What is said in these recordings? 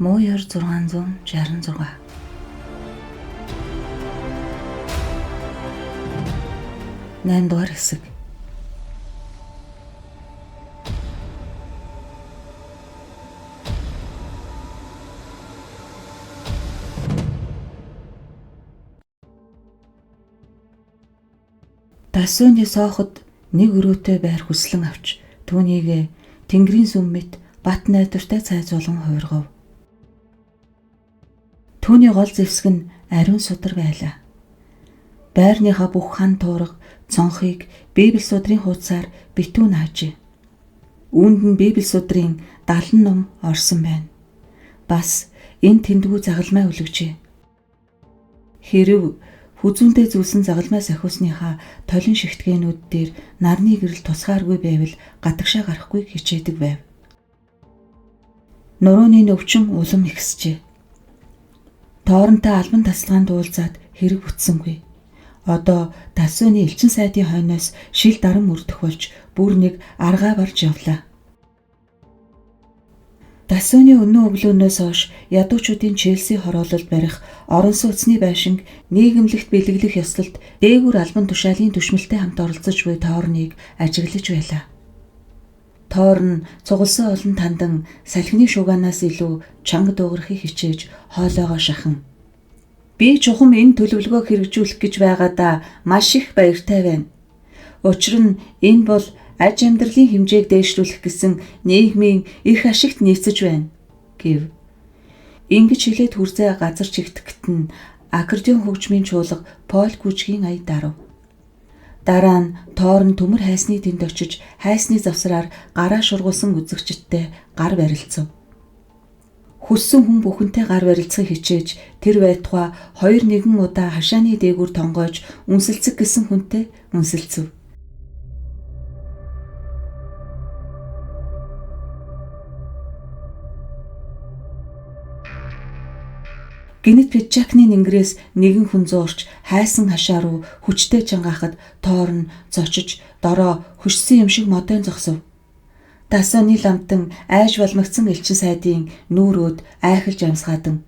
Мууяр 666. Наймдугаар хэсэг. Дасууны сооход нэг өрөөтэй байр хүслэн авч түүнийг тэнгэрийн сүм мэт бат найдвартай цайзуулан хуургав. Түүний гол зэвсэг нь ариун судар байлаа. Байрныхаа бүх хан туурга цонхыг Библи судрын хуудасаар битүүн хаажээ. Үүнд нь Библи судрын 70 ном орсон байна. Бас энэ тэндгүү загалмай үлгжээ. Хэрв хүзүүнтэй зүйлсэн загалмай сахиусныхаа толин шигтгээнүүд дээр нарны гэрэл тусгааргүй байвал гадагшаа гарахгүй хичээдэг байв. Нурууны өвчин улам ихсжээ. Тооронтой албан тасалгаанд уулзаад хэрэг бүтсэнгүй. Одоо Дасууны элчин сайдын хойноос шил даран мөрдөх болж бүр нэг аргаа барж явлаа. Дасууны өнөө өглөөнөөс хойш ядуучуудын Челси хороололд барих орон сууцны байшинг нийгэмлэгт бэлэглэх ёслолд дээгүүр албан тушаалын түшмэлтэй хамт оролцож буй Тоорныг ажиглаж байлаа. Тоорн цугласан олон тандан салхины шугаанаас илүү чанга дуугархыг хичээж хоолойгоо шахан. Би чухам энэ төлөвлөгөөг хэрэгжүүлэх гэж байгаадаа маш их баяртай байна. Учир нь энэ бол аж амьдралын хэмжээг дээшлүүлэх гэсэн нийгмийн эрх ашигт нийцэж байна гэв. Ингэж хэлээд хүрзээ газар чигтгэхэд нь аккордеон хөгжмийн чуулга Пол Гүжгийн ая дарав. Дараа нь Тоорн төмөр хайсны тэнд очиж хайсны завсраар гараа шургуулсан үзэгчдтэй гар барилцав. Хүссэн хүн бүхэнтэй гар барилцахыг хичээж тэр байтугай 2-1 удаа хашааны дээгүүр тонгойж үнсэлцэг гэсэн хүнтэй үнсэлцв. Гинэт пиджакны нингэрээс нэгэн хүн зуурч хайсан хашаа руу хүчтэй чангаахад Тоорн зочиж дороо хөшсөн юм шиг модон зогсов. Дасууны ламтан айж балмагцсан элчин сайдын нүүрөөд айхалж амсгаадан.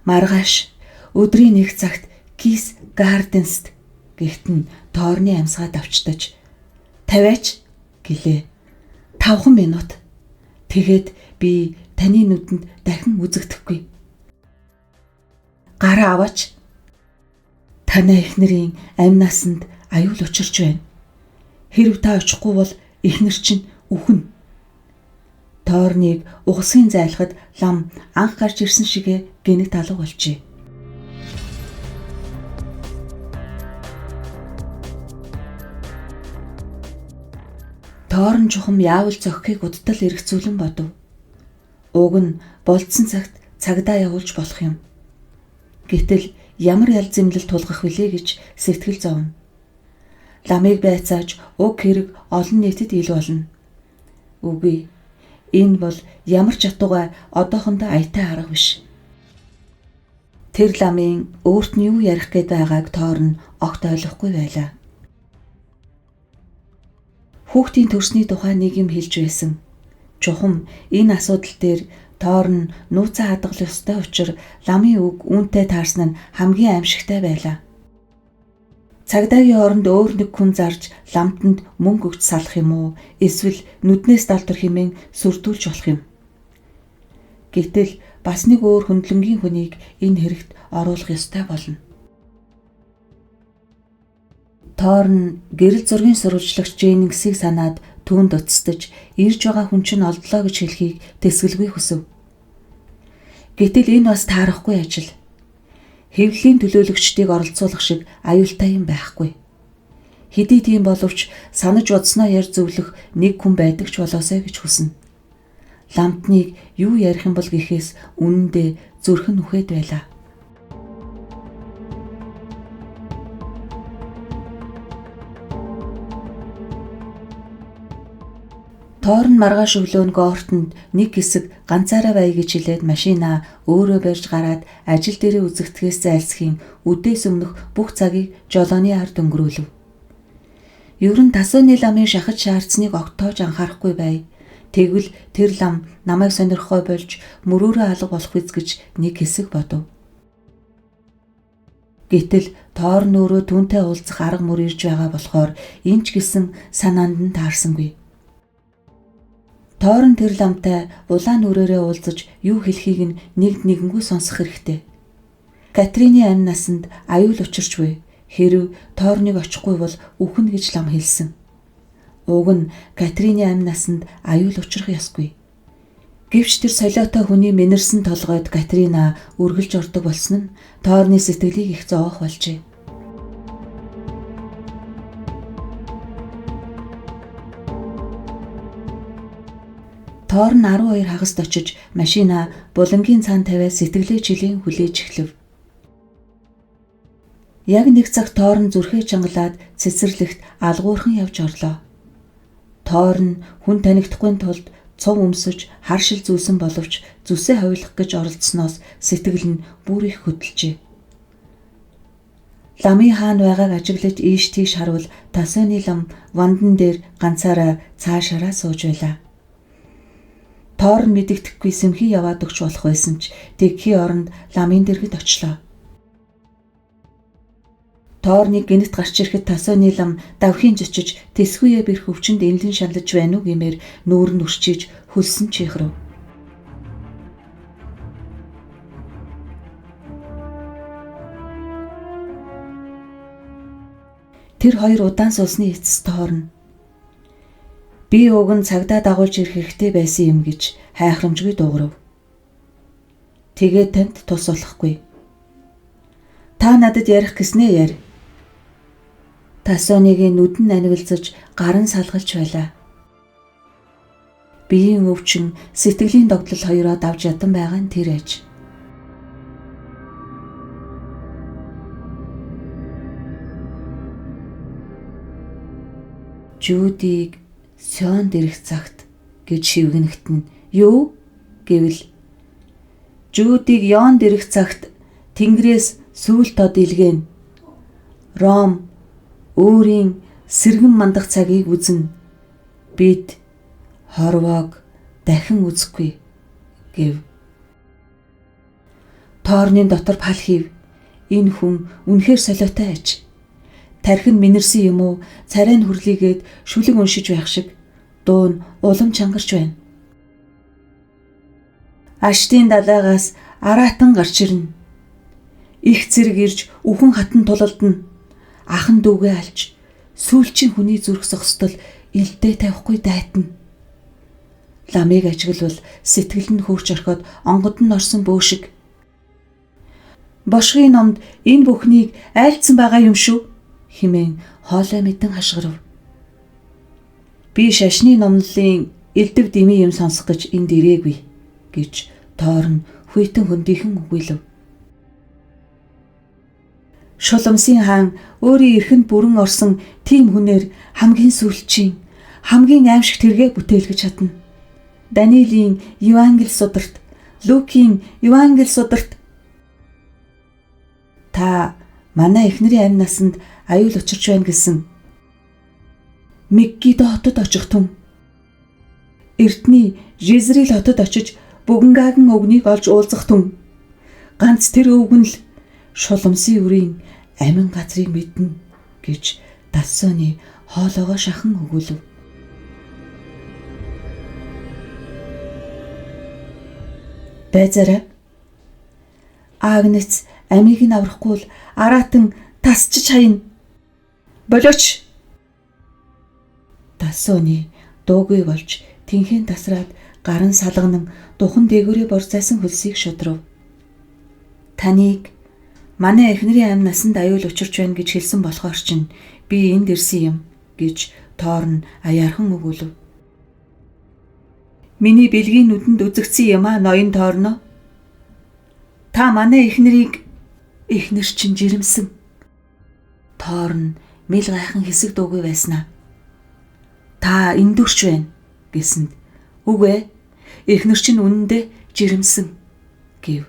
Маргааш өдрийн нэг цагт Кис Гарденст гихтэн Тоорны амсгаад авчтаж "Тавиач" гэлээ. 5 минут. Тэгэд би таны нүдэнд дахин үзэгдэхгүй. Гараа аваач. Танай эхнэрийн амь насанд аюул учирч байна. Хэрв та очихгүй бол эхнэр чинь үхэн. Тоорныг угсгийн зайлахад лам анх гарч ирсэн шигэ гинэг талуу болжээ. Тоорн чухам яавал зохихыг удтал эргцүүлэн бодов. Уг нь болцсон цагт цагдаа явуулж болох юм. Гэтэл ямар ял зэмлэл тулгах вүлээ гэж сэтгэл зовно. Ламыг байцааж уг хэрэг олон нийтэд ил болно. Үгүй, энэ бол ямар ч атугай одоохондоо аятай арга биш. Тэр ламын өөрт нь юу ярих гээд байгааг Тоорн огт ойлгохгүй байлаа. Хүүхдийн төрсний тухай нэг юм хэлж байсан. Чухам энэ асуудал дээр Тоорн нууцаа хадгалах ёстой учраас ламын үг үүнтэй таарсан нь хамгийн аимшигтай байлаа. Цагдаагийн оронд өөр нэг хүн зарж ламтанд мөнгө өгч салах юм уу? Эсвэл нүднээс далдвар хэмээн сүрдүүлж болох юм. Гэтэл бас нэг өөр хөндлөнгийн хүнийг энэ хэрэгт оруулах ёстой болно. Тоорн гэрэл зургийн сурвалжлагч Дженнингсийг санаад түүнд уцтаж ирж байгаа хүн чинь олдлоо гэж хэлхийг тэсгэлгүй хүсв. Гэтэл энэ бас таарахгүй ажил. Хэвлэлийн төлөөлөгчдийг оролцуулах шиг аюултай юм байхгүй. Хэдий тийм боловч санаж бодсноо ярьж зөвлөх нэг хүн байдаг ч болоосай гэж хүснэ. Ламтныг юу ярих юм бол гэхээс үнэндээ зүрх нь үхээд байлаа. Тоорн маргааш өглөө гоортонд нэг хэсэг ганцаараа бай гэж хэлээд машинаа өөрөө барьж гараад ажил дээрээ үзэгдэхээс зайлсхийн үдээс өмнөх бүх цагийг жолооны ард өнгөрүүлв. Ер нь Тасоны ламын шахаж шаардсныг огтоож анхаарахгүй бай. Тэгвэл тэр лам намайг сонирхохой болж мөрөөрөө алга болох биз гэж нэг хэсэг бодов. Гэтэл Тоорн өөрөө түүнтэй уулзах арга мөр ирж байгаа болохоор энэ ч гэсэн санаанд нь таарсангүй. Тоорн тэр ламтай улаан нүрээрээ уулзаж юу хэлхийг нь нэгэнгүй сонсох хэрэгтэй. Катрины амь насанд аюул учирч буй. Хэрв Тоорныг очихгүй бол үхнэ гэж лам хэлсэн. Уг нь Катрины амь насанд аюул учрах ёсгүй. Гэвч тэр солиотой хүний мэнэрсэн толгойд Катрина үргэлж ордог болсон нь Тоорны сэтгэлийг их зоох болжээ. Тоорн 12 хагаст очиж машинаа булангийн цаан тавиад сэтгэлээ жилийн хүлээж эхлэв. Яг нэг цаг Тоорн зүрхээ чангалаад цэцэрлэгт алгуурхан явж орлоо. Тоорн хүн танигдахгүй тулд цов өмсөж хар шил зүүсэн боловч зүсээ ховлох гэж оролдсноос сэтгэл нь бүр их хөдөлжээ. Ламын хаан байгааг ажиглаж ийш тийш харвал Тасоны лам вандан дээр ганцаараа цаашаараа сууж байлаа. Тоорн мэдэгдэхгүй сэмхий яваад өгч болох байсан ч тэгхийн оронд ламын дэргэд очлоо. Тоорныг гинт гарч ирэхэд Тасоны лам давхийн жичиж тэсгүйе бэрх өвчнөд эмлэн шаналж байна уу гэмээр нүүр нь өрчиж хөлсөн чихрэв. Тэр хоёр удаан суусны эцэс Тоорн би уг нь цагдаа дагуулж ирэх хэрэгтэй байсан юм гэж хайхрамжгүй дуугарав. Тэгээд танд тус болохгүй. Та надад ярих гэснээ яар. Тасоныгийн нүдэн анивилзаж гарын салгалж байлаа. Биеийн өвчин сэтгэлийн догтлол хоёроо давж ядан байгаа нь тэр аж. Жүүдийг Сёнд ирэх цагт гэж шивгэнэхт нь юу гэвэл Жүүдийг Йонд ирэх цагт Тэнгэрээс сүүл тод илгээн. Ром өөрийн сэргэн мандах цагийг үзнэ. Бид хорвоог дахин үзэхгүй гэв. Тоорны дотор пал хийв. Энэ хүн үнэхээр солиотой аж. Тархин минэрсэн юм уу, царай нь хүрлийгээд шүлэг уншиж байх шиг дуу нь улам чангарч байна. Аштын далайгаас араатан гарч ирнэ. Их зэрэг ирж үхэн хатан тулалдна. Ахан дүүгээ алж сүүлчийн хүний зүрх зогсдол илдээ тавихгүй дайтна. Ламыг ажиглавал сэтгэл нь хөөрч орхиод онгод нь орсон бөө шиг. Бошгийн номд энэ бүхнийг айлдсан байгаа юм шүү хэмээн хоолой мэдэн хашгирав. Би шашны номлолын элдв дими юм сонсох гэж энд ирээгүй гэж Тоорн хүйтэн хөндийхэн үгүйлв. Шуламсын хаан өөрийн эрхэнд бүрэн орсон тийм хүнээр хамгийн сүүлчийн, хамгийн аимшиг тэргээ бүтээлгэж чадна. Даниэлийн Евангел сударт, Лукийн Евангел сударт та манай эхнэрийн амь насанд аюул учирч байна гэсэн Мегидо хотод очих түн. Эртний Жизрил хотод очиж Бүгэнгаган өвгнийг олж уулзах түн. Ганц тэр өвгөн л шуламсын үрийн амин газрыг мэднэ гэж Тасоны хоолоогоо шахан өгүүлв. Байзаараа Агнец амийг нь аврахгүй л араатан тасчиж хаяна. Болооч. Тасоны дуугүй болж тэнхэн тасраад гарын салганан духан дээгүүрээ борцайсан хөлсийг шудрав. Таныг манай эхнэрийн амь насанд аюул учирч байна гэж хэлсэн болохоор чинь би энд ирсэн юм гэж Тоорн аяархан өгүүлв. Миний бэлгийн нүдэнд үзэгдсэн юм аа ноён Тоорно. Та манай эхнэр чинь жирэмсэн. Тоор нь мэл гайхан хэсэг дуугүй байснаа. Та эндүрч байна гэсэнд үгүй эхнэр чинь үнэндээ жирэмсэн гэв.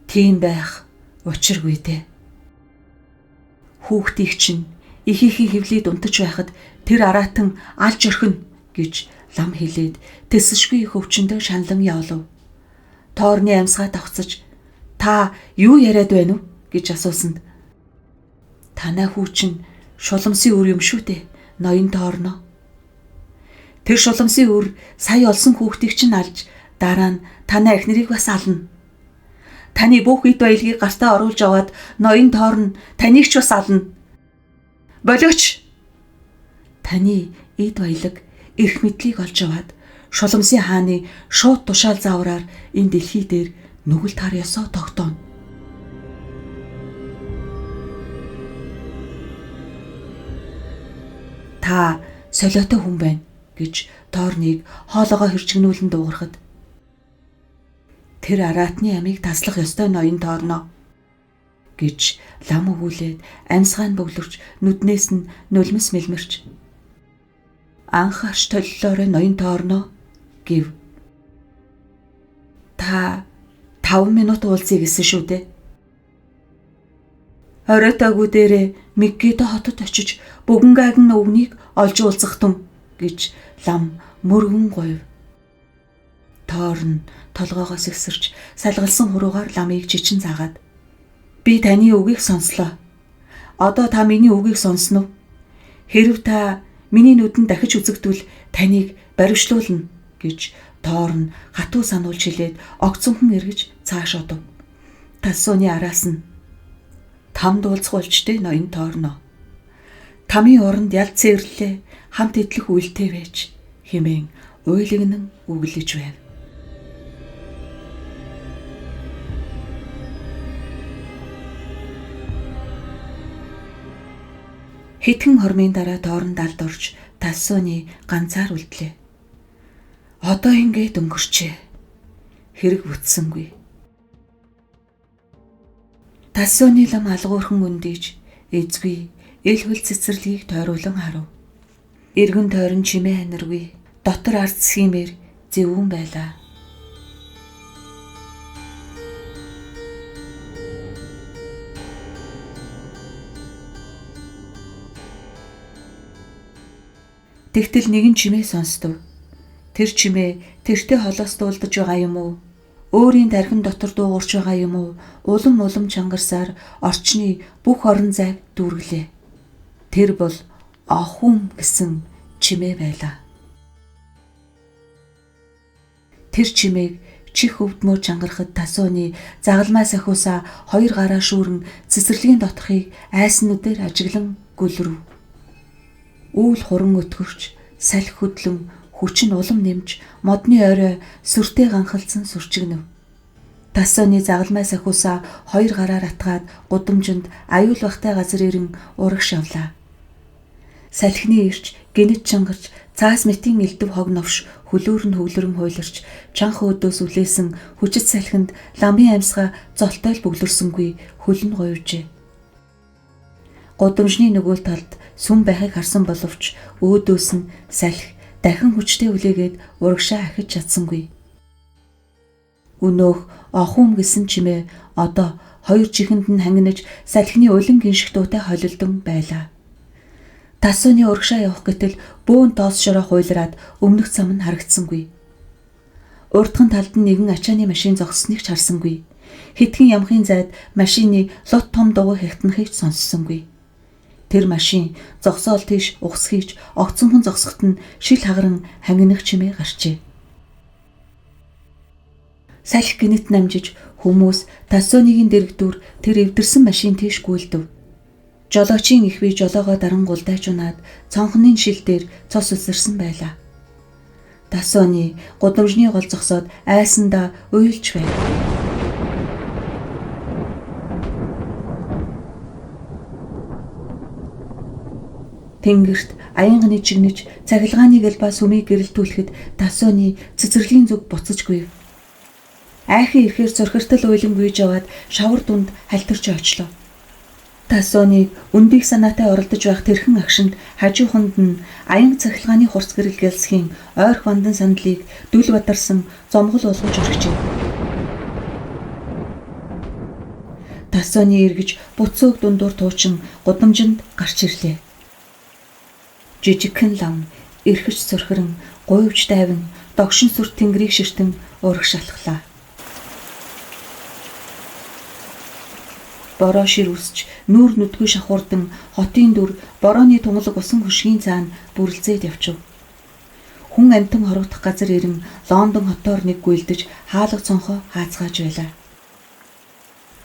Тийм байх учиргүй дээ. Хүүхдийг чинь ихийнхээ хөвлөд унтаж байхад тэр араатан алж орхино гэж лам хэлээд тэсшгүй их өвчнөд шаналн явлав. Тоорны амьсгаа давхцаж та юу яриад байна уу гэж асуусанд танай хүү чинь шуламсын үр юм шүү дээ. Ноён Тоорно. Тэр шуламсын үр сая олсон хүүхдийг чинь алж дараа нь танай эхнэрийг бас ална. Таны бүх эд баялагийг гартаа оруулж аваад ноён Тоорно таныг ч бас ална. Болооч. Таны эд баялаг эрх мэдлийг олж аваад шуламсын хааны шууд тушаал заавраар энэ дэлхий дээр нүгэл тар ёсоо тогтооно. Та солиотой хүн байна гэж Тоорныг хоолоогоо хэрчгнүүлэн дуугарахад тэр араатны амийг таслах ёстой ноён Тоорно гэж лам өгүүлээд амьсгаа нь бөглөрч нүднээс нь нулимс мэлмэрч анхаарч толлоорой ноён Тоорно гэв. Та 5 минут уулзъя гэсэн шүү дээ. Оройтойгоо дээрээ Меггидо хотод очиж бүгэнгагийн өвгнийг олж уулзахтун гэж лам мөргөн гойв. Тоорн толгоогоос ихсэрч салгалсан хуруугаар ламыг жичин заагаад би таны үгийг сонслоо. Одоо та миний үгийг сонсно уу? Хэрв та миний нүдэнд дахиж үзэгдвэл таныг баривчлуулна гэж Тоорн хатуу сануулж хэлээд огцонхон эргэж цааш одов. Тассууны араас нь тамд уулзах болчтой ноён Тоорно. Тамийн оронд ялц цэвэрлээ хамт идэх үйлтэй байж хэмээн уйлгнан үглэж байв. Хэдхэн хормын дараа Тоорн далд орж Тассууны ганцаар үлдлээ. Одоо ингээд өнгөрчээ. Хэрэг бүтсэнгүй. Тассууны лам алгуурхан өндийж эзгүй эл хөл цэцэрлэгийг тойруулан харав. Иргэн тойрон чимээ ханиргүй дотор ард схимээр зэвүүн байлаа. Тэгтэл нэгэн чимээ сонстов. Тэр чимээ тэртээ холоос дуулдаж байгаа юм уу? Өөрийн тархин дотор дуугарч байгаа юм уу? Улам чангарсаар орчны бүх орон зайг дүүргэлээ. Тэр бол Ахум гэсэн чимээ байлаа. Тэр чимээг чих өвдмөр чангарахад Тассууны загалмай сахиусаа 2 гараа шүүрэн цэцэрлэгийн дотхыг айснуудаар ажиглан гүлрэв. Үүл хуран өтгөрч, салхи хөдлөн, хүчин улам нэмж, модны орой сүртэй ганхалцсан сүрчигнэв. Тассууны загалмай сахиусаа 2 гараар атгаад гудамжинд аюул бахтай газар ирэн урагш явлаа. Салхины ирч гинэт чангарч, цаас мэтийн элдв хог новш хөлөөр нь хөглөрөн хуйларч, чанха өдөөс үлээсэн хүчит салхинд ламын амьсгаа золтойл бөглөрсөнгүй хөлн гуйвжээ. Гудамжны нөгөө талд сүм байхыг харсан боловч өөдөөс нь салхи дахин хүчтэй үлээгээд урагшаа ахиж чадсангүй. Өнөөх Ахум гэсэн чимээ одоо 2 чихэнд нь хангинаж салхины улин гинших дуутай холилдон байлаа. Тассууны урагшаа явах гэтэл бөөн тоос шороо хуйлраад өмнөх зам нь харагдсангүй. Урдхан талд нь нэгэн ачааны машин зогссоныг ч харсангүй. Хэдхэн ямхын зайд машины лут том дугуй хягтнахыг сонссонгүй. Тэр машин зогсоол тийш ухсхийж огцонхон зогсоход нь шил хагаран хангинах чимээ гарчээ. Салхи гинэт намжиж хүмүүс Тассууныгийн дэрэгдүр тэр эвдэрсэн машин тийш гүйлдэв. Жолоочийн ихвээ жолоогоо дарангуулдайч унаад цонхны шил дээр цос үсэрсэн байлаа. Тассууны гудамжны гол зогсоод айсандаа уйлж байв. Тэнгэрт аянга чигнэж цахилгааны гэлба сүмийг гэрэлтүүлэхэд Тассууны цэцэрлэгийн зүг буцаж гүйв. Айхын ихээр зурхиртал уйлангүйж яваад шавар дунд хальтарч очлоо. Тасоныг өндийг санаатай оролдож байх тэрхэн агшинд хажууханд нь аян цахилгааны хурц гэрэл гэлсхийн ойрх бандан сандлыг дүл бадарсан зомгол болгож өргөжээ. Тасоны эргэж буцөөг дундуур туучин гудамжинд гарч ирлээ. Жижигхэн лам эрхэж цөрхөрөн гуйвч дайван догшин сүр тэнгэрийг ширтэн урах шалхлаа. Бороо шир үсч нүүр нүдгүй шахуурдан хотын дүр борооны тунгалаг усан хөшгийн цаана бүрлзээд явчив. Хүн амтан хорогдох газар ирэн Лондон хотоор нэг гүйлдэж хаалга цонхоо хаацгааж байлаа.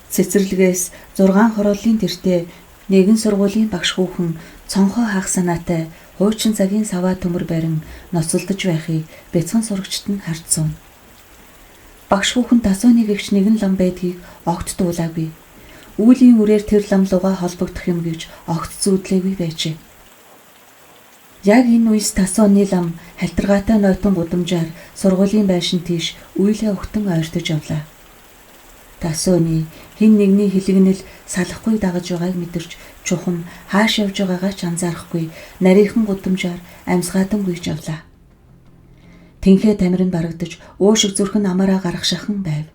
Цэцэрлэгээс 6 хорооллын тэртээ нэгэн сургуулийн багш хүүхэн цонхоо хаах санаатай хуучин цагийн саваа төмөр барин ноцолдож байхыг бяцхан сурагчид нь харж суун. Багш хүүхэн Тасоны гэгч нэгэн лам байдгийг огт дуулаагүй. Үүлийн үрээр тэр лам лугаа холбогдох юм гэж огт зүүдлээгүй байжээ. Яг энэ үеэс Тасоны лам халтаргаатай нойтон гудамжаар сургуулийн байшин тийш үйлээ өгтөн ойртож явлаа. Тасоны хин нэгний хилэгнэл салахгүй дагаж байгааг мэдэрч чухам хааш явж байгаагаа ч анзаарахгүй нарийнхан гудамжаар амьсгаатан гүйж явлаа. Тэнхээ тамир нь барагдаж уушиг зүрх нь амаараа гарах шахан байв.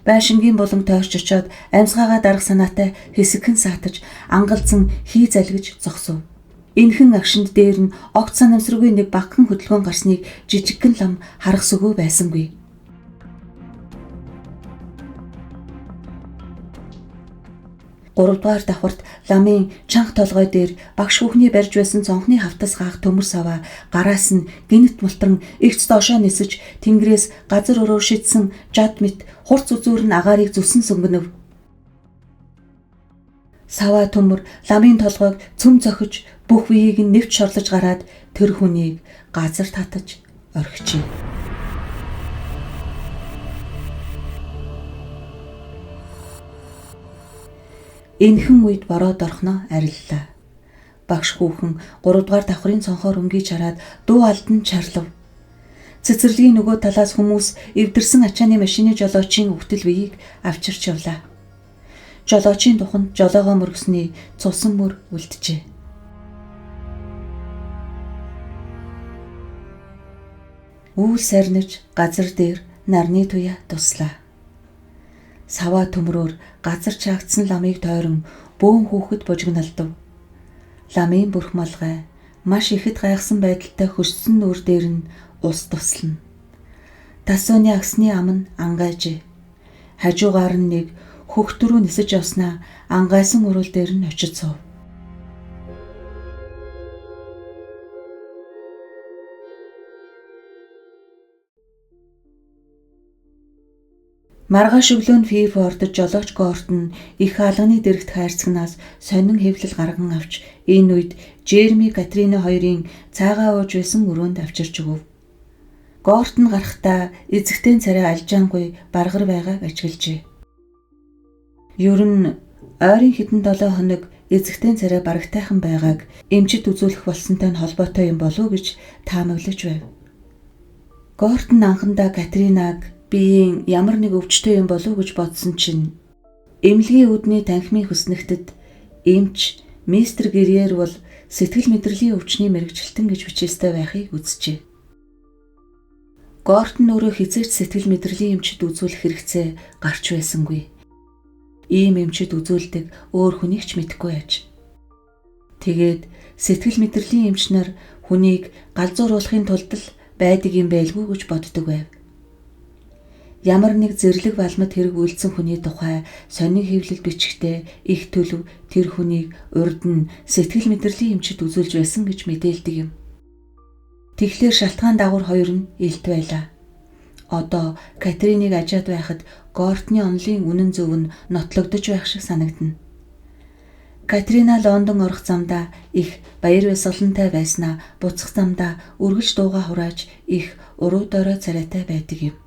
Байшингийн болон тойрч очоод амьсгаагаа дарах санаатай хэсэгхэн саатаж ангалзан хий залгиж зогсов. Энхэн агшинд дээр нь огт санамсаргүй нэг багхан хөдөлгөөн гарсныг жижигхэн лам харах сүгөө байсангүй. Гуравдугаар давхарт ламын чанга толгой дээр багш хүүхний барьж байсан цонхны хавтас гаах төмөр саваа гараас нь гинт мултран эгц доошоо нисэж тэнгэрээс газар өрөө шидсэн жад мэт хурц үзүүр нь агаарыг зүсэн сөнгөнөв. Саваа төмөр ламын толгойг цөм зохиж бүх биеийг нь нэвч шорлож гараад тэр хүнийг газар татаж орхижээ. Энхэн үед бороод орхноо ариллаа. Багш хүүхэн 3 дугаар давхрын цонхоор өнгийж хараад дуу алдан чарлав. Цэцэрлэгийн нөгөө талаас хүмүүс эвдэрсэн ачааны машины жолоочийн өвтөл биеийг авчирч явлаа. Жолоочийн туханд жолоогоо мөргсөний цусан мөр үлджээ. Үл сарниж газар дээр нарны туяа туслаа. Саваа төмрөөр газар чаагцсан ламыг тойрон бөөн хүүхэд бужигналдав. Ламын бүрх малгай маш ихэд гайхсан байдалтай хөссөн нүур дээр нь ус туслана. Тасоны агсны ам нь ангайжээ. Хажуугаар нь нэг хөхт рүү нисэж явснаа ангайсан урал дээр нь очиж суув. Маргааш өглөө нь Фирфордод жолооч Гортон их хаалганы дэрэгт хайрцагнаас сонин хэвлэл гарган авч энэ үед Жерми Катрина хоёрын цаагаа ууж байсан өрөөнд авчирч өгөв. Гортон гарахдаа эзэгтэй царай алжаангүй баргар байгааг ажиглажээ. Ер нь ойрын хэдэн 7 хоног эзэгтэй царай барагтайхан байгааг эмчит үзүүлэх болсонтой нь холбоотой юм болов уу гэж таамаглаж байв. Гортон анхандаа Катринаг биеийн ямар нэг өвчтөй юм болов гэж бодсон чинь эмнэлгийн үүдний танхимын хөснөгтөд эмч мистер Гэрьер бол сэтгэл мэдрэлийн өвчний мэрэгчлэлтэн гэж бичээстэй байхыг үзжээ. Гортон өөрөө хизээч сэтгэл мэдрэлийн эмчид үзүүлэх хэрэгцээ гарч байсангүй. Ийм эмчид үзүүлдэг өөр хүнийг ч мэдэхгүй аж. Тэгээд сэтгэл мэдрэлийн эмч нар хүнийг галзууруулахын тулд л байдаг юм байлгүй гэж боддог байв. Ямар нэг зэрлэг балмад хэрэг үйлдсэн хүний тухай сонин хэвлэл бичгтээ их төлөв тэр хүнийг урд нь сэтгэл мэдрэлийн эмчид үзүүлж байсан гэж мэдээлдэг юм. Тэгэхээр шалтгаан дагуур хоёр нь илт байлаа. Одоо Катриныг ажаад байхад Гортны онолын үнэн зөв нь нотлогдож байх шиг санагдана. Катрина Лондон орох замдаа их баяр баясгалантай байснаа буцах замдаа үргэлж дууга хурааж их уруу дорой царайтай байдаг юм.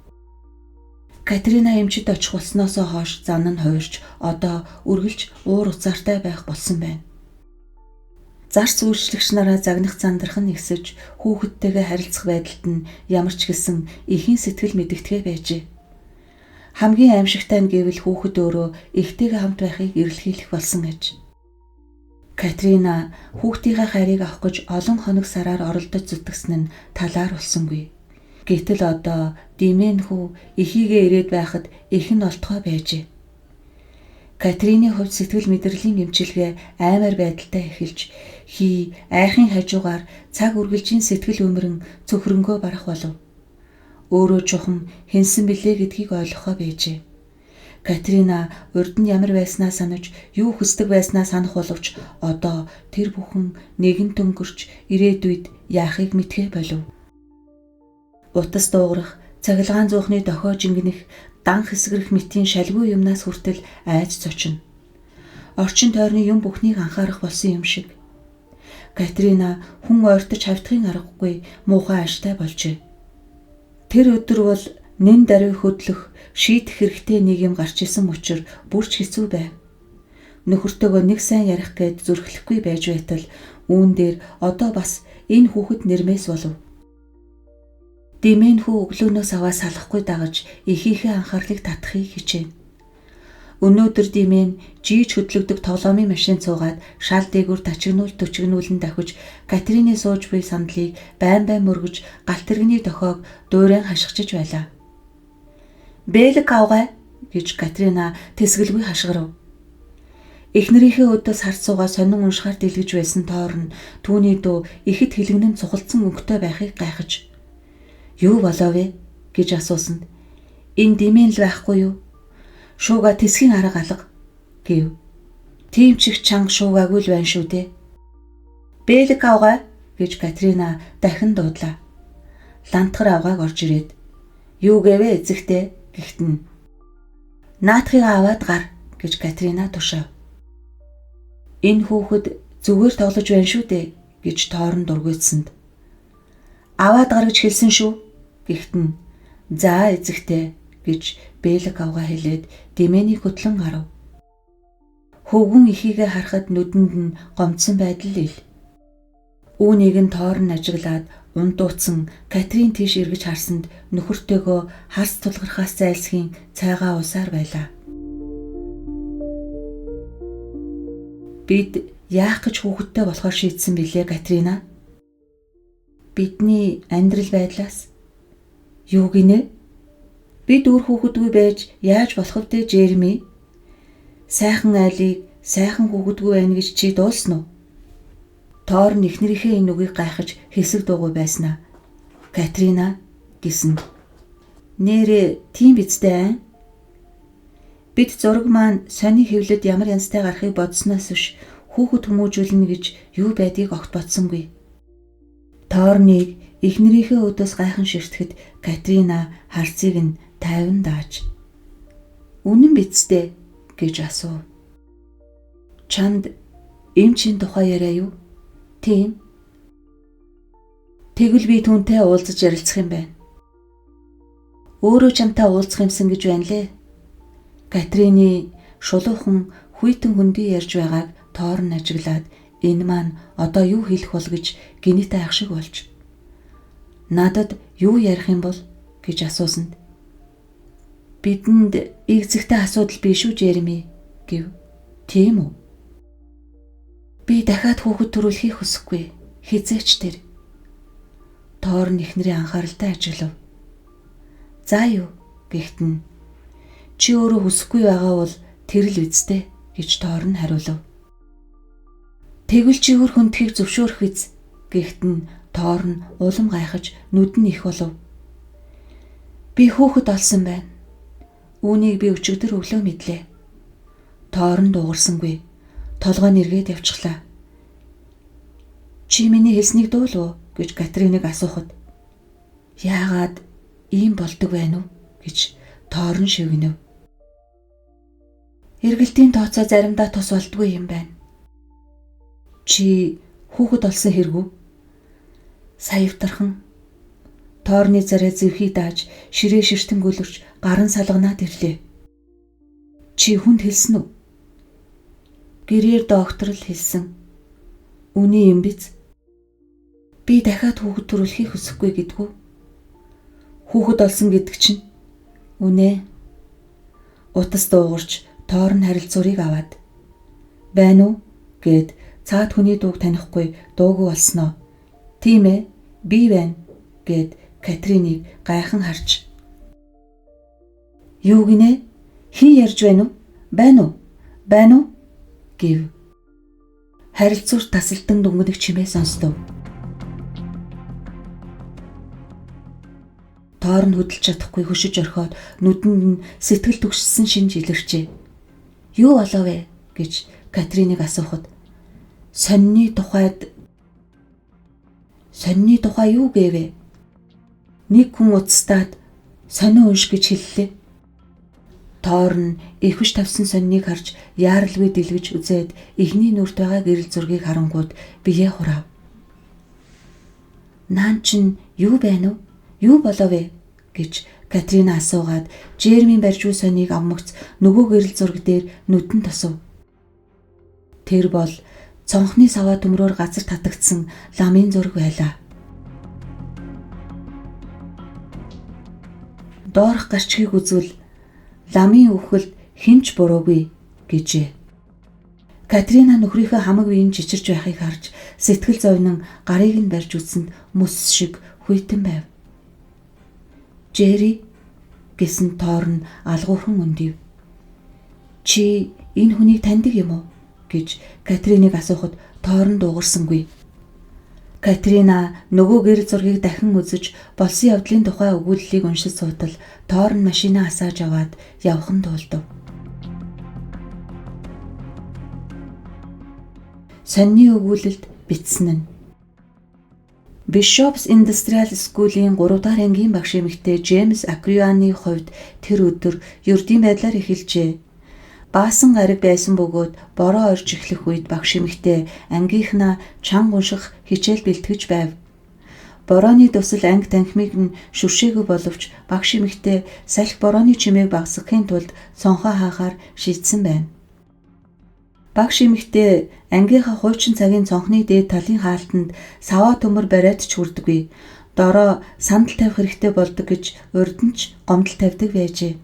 Катрина эмчид очих болсноосоо хойш зан нь хуурч одоо үргэлж уур уцаартай байх болсон байна. Зарц үйлчлэгч нараа загнах зандрах нь ихсэж хүүхэдтэйгээ харилцах байдалд нь ямар ч гэсэн ихийн сэтгэл мэдэгдэхэ байжээ. Хамгийн аимшигтай нь гэвэл хүүхэд өөрөө эхтэйгээ хамт байхыг эрэлхийлэх болсон гэж. Катрина хүүхдийнхээ хайрыг авах гэж олон хоног сараар оролдож зүтгэсэн нь талаар болсонгүй. Гэтэл одоо Димэн хүү эхийгээ ирээд байхад их нь олтгой байжээ. Катрины хувьд сэтгэл мэдрэлийн эмчилгээ аймаар байдалтай эхэлж айхын хажуугаар цаг үргэлжийн сэтгэл өмөрөн цөхрөнгөө барах болов. Өөрөө чухам хинсэн билээ гэдгийг ойлгохоо байжээ. Катрина урд нь ямар байснаа санаж, юу хүсдэг байснаа санах боловч одоо тэр бүхэн нэгэн төнгөрч ирээдүйд яахыг мэдхээ болов. Утас дуугарах, цахилгаан зуухны дохио жингэнэх, дан хэсгэрэх мэтийн шалгүй юмнаас хүртэл айж цочно. Орчин тойрны юм бүхнийг анхаарах болсон юм шиг. Катрина хүн ойртож хавтахын аргагүй муухай аштай болжээ. Тэр өдөр бол нэн даруй хөдлөх, шийдэх хэрэгтэй нэг юм гарч исэн учраас бүрч хэцүү байв. Нөхөртөөгөө нэг сайн ярих гээд зүрхлэхгүй байж байтал үүн дээр одоо бас энэ хүүхэд нэрмээс болов. Димэн хүү өглөөнөөс аваа салахгүй дагаж эхийнхээ анхаарлыг татахыг хичээнэ. Өнөөдөр Димэн жийж хөдлөгдөг тоглоомын машин цуугаад шал дээгүүр төчгнүүлэн давхиж Катрины сууж буй сандлыг байн мөргөж галт тэрэгний дохиог дуурайн хашгичж байлаа. Бэлэг авгай гэж Катрина тэсгэлгүй хашгирав. Эхнэрийнхээ өдөөс харц суугаа сонин уншихаар дэлгэж байсан тоор нь түүний дуу ихэд хилэгнэн цухалдсан өнгөтэй байхыг гайхаж "Юу болов вэ?" гэж асуусанд "Энэ Димэн л байхгүй юу? Шууга тэсгийн арга алга" гэв. "Тийм ч их чанга шуугаагүй л байна шүү дээ." "Бэлэг авгай" гэж Катрина дахин дуудлаа. Лантгар авгааг орж ирээд "Юу гэвэ эзэгтэй?" гэхтэн "Наатхыг аваад гар" гэж Катрина тушаав. "Энэ хүүхэд зүгээр тоглож байна шүү дээ" гэж тоорн дургуйтсанд "Аваад гар гэж хэлсэн шүү" гэхтэн "За эзэгтэй" гэж бэлэг авгаа хэлээд Димэнийг хөтлөн гарав. Хөвгүн эхийгээ харахад нүдэнд нь гомдсон байдал ил. Үүнийг нь тоорн ажиглаад ундууцсан Катрин тийш эргэж харсанд нөхөртөөгөө харс тулгархаас зайлсхийн цайгаа уусаар байлаа. "Бид яах гэж хүүхэдтэй болохоор шийдсэн билээ, Катрина? Бидний амьдрал байдлаас юу гинэ? Бид үр хүүхэдгүй байж яаж болох вэ, Жерми? Сайхан айлыг сайхан хүүхэдгүй байна гэж чи дуулсан уу?" Тоорн эхнэрийнхээ энэ үгийг гайхаж хэсэг дуугүй байснаа. "Катрина" гэсэн. "Нэрээ тийм бицтэй. Бид зураг маань сони хэвлэд ямар янзтай гарахыг бодсноос биш хүүхэд хүмүүжүүлнэ гэж юу байдгийг огт бодсонгүй." Тоорныг эхнэрийнхээ өдөөс гайхан ширтгэхэд Катрина харцыг нь тайван дааж "Үнэн бицтэй" гэж асуув. "Чамд эмчийн тухай яриа юу?" "Тийм." "Тэгвэл би түүнтэй уулзаж ярилцах юм байна." "Өөрөө чамтай уулзах юмсан гэж байна лээ." Катрины шулуухан хүйтэн хөндөй ярьж байгааг тоорн ажиглаад энэ маань одоо юу хэлэх бол гэж гинэт айх шиг болж "Надад юу ярих юм бол?" гэж асуусанд "Бидэнд игзэгтэй асуудал биш үү, Жерми?" гэв. "Тийм үү? Би дахиад хүүхэд төрүүлэхийг хүсэхгүй. Хизээч тэр." Тоорн эхнэрийн анхааралтай ажиглав. "За юу?" гэхтэн "Чи өөрөө хүсэхгүй байгаа бол тэр л үсттэй" гэж тоорн хариулав. "Тэгвэл чи өөр хүндхийг зөвшөөрөх биз?" гэхтэн тоорн улам гайхаж нүд нь их болов. "Би хүүхэд олсон байна. Үүнийг би өчигдөр өглөө мэдлээ." Тоорн дуугарсангүй. Толгой нэргээд явчихлаа. "Чи миний хэлснийг дуулав уу?" гэж Катриныг асуухад "Яагаад ийм болдог байна уу?" гэж тоорн шивгэнэв. "Эргэлтийн тооцоо заримдаа тус болдгүй юм байна." "Чи хүүхэд олсон хэрэггүй?" Саявтархан тоорны зарай зэвхий дааж ширээ ширтэн гөлөрч гарын салганаад ирлээ. "Чи хүнд хэлсэн үү?" "Гэрээр доктор л хэлсэн." "Үний юм биз? Би дахиад хүүхэд төрүүлэхийг хүсэхгүй гэдгүү?" "Хүүхэд олсон гэдэг чинь?" "Үнэ." Утас дуугарч Тоорн харилцуурыг аваад "Байна уу?" гэд цаад хүний дууг танихгүй дуугүй болсноо. "Тийм ээ, би байна" гэд Катриныг гайхан харж "Юу гинэ? Хэн ярьж байна уу? Байна уу? Байна уу?" гэв. Харилцуур тасалдан дүнгийн чимээ сонстов. Тоорн хөдөлж чадахгүй хөшиж орхиод нүдэнд нь сэтгэл түгшсэн шинж илэрчээ. "Юу болов вэ?" гэж Катриныг асуухад сонины тухай юу гээвэ? Нэг хүн уцстаад сонио унш гэж хэллээ. Тоорн эрхвж тавьсан сониныг харж яаралгүй дэлгэж үзээд эхний нүрт байгаа гэрэл зургийг харангууд биеэ хурав. "Наан чин юу байна уу? Юу болов вэ?" гэж Катрина асуугаад Жермийн барьж буй сонийг авмагц нөгөө гэрэл зураг дээр нүдэн тосов. Тэр бол цонхны саваа төмрөөр газар татагдсан ламын зураг байлаа. Доорх гарчгийг үзвэл ламын үхэлд хинч буруугүй гэжээ. Катрина нөхрийнхөө хамаг биеийн чичирж байхыг харж сэтгэл зовнин гарыг нь барьж үзсэнд мөс шиг хүйтэн байв. "Жери" гэсэн Тоорн алгуурхан өндөв. "Чи энэ хүнийг таньдаг юм уу?" гэж Катриныг асуухад Тоорн дуугарсангүй. Катрина нөгөө гэрэл зургийг дахин үзэж болсон явдлын тухай өгүүллийг уншиж суутал Тоорн машинаа асааж аваад явхан туулдав. Сонины өгүүлэлд бичсэн нь: Bishop's Industrial School-ийн 3 дахь ангийн багш эмэгтэй Джеймс Акрианы хувьд тэр өдөр ердийн байдлаар эхэлжээ. Баасан гариг байсан бөгөөд бороо орж эхлэх үед багш эмэгтэй ангийнхнаа чанга унших хичээл бэлтгэж байв. Борооны дусал анги танхимыг нь шүршээгүй боловч багш эмэгтэй салхи борооны чимээг багасгахын тулд сонхоо хаахаар шийдсэн байна. Багш эмэгтэй ангийнхаа хуучин цагийн цонхны дээд талын хаалтанд саваа төмөр бариад ч хүрдэггүй. Дороо сандал тавих хэрэгтэй болдог гэж урд нь ч гомдол тавьдаг байжээ.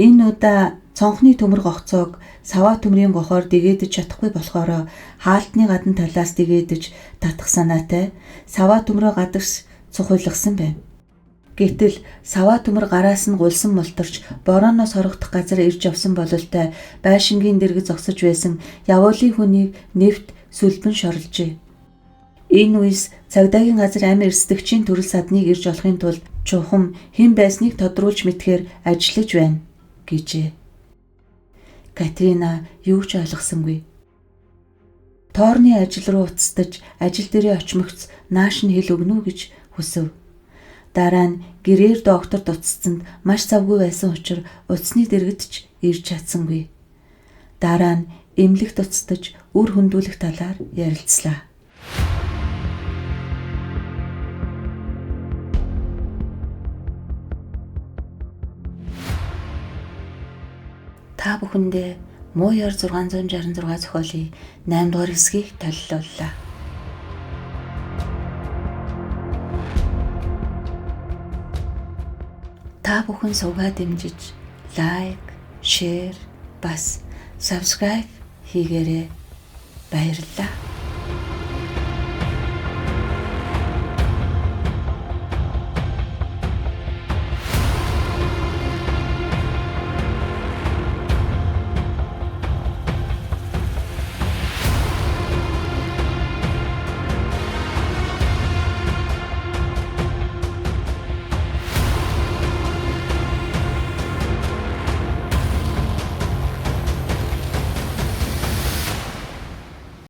Энэ удаа цонхны төмөр гогцоог саваа төмрийн гохоор дэгээдэж чадахгүй болохоор хаалтны гадна талаас дэгээдэж татах санаатай саваа төмрөө гадагш цухуулгасан байна. Гэтэл саваа төмөр гараас нь гулсан мултарч борооноос хорогдох газар ирж явсан бололтой байшингийн дэргэд зогсож байсан явуулын хүнийг нэвт сүлбэн шорлжээ. Энэ үес цагдаагийн газар амь эрсдэгчийн төрөл садныг ирж олохын тулд чухам хэн байсныг тодруулж мэдхээр ажиллаж байна гэжээ. Катрина юу ч ойлгосонгүй. Тоорны ажил руу уцтаж ажил дээрээ очмогц нааш нь хэл өгнө үү гэж хүсв. Дараа нь гэрээр докторд уцсанд маш завгүй байсан учраас уцсны дэргэд ч ирж чадсангүй. Дараа нь эмнэлэгт уцтаж үр хөндүүлэх талаар ярилцлаа. Та бүхэндээ Муу ёр 666 зохиолын 8 дугаар хэсгийг толилууллаа. Та бүхэн сувгаа дэмжиж лайк, шеэр, бас subscribe хийгээрэй. Баярлалаа.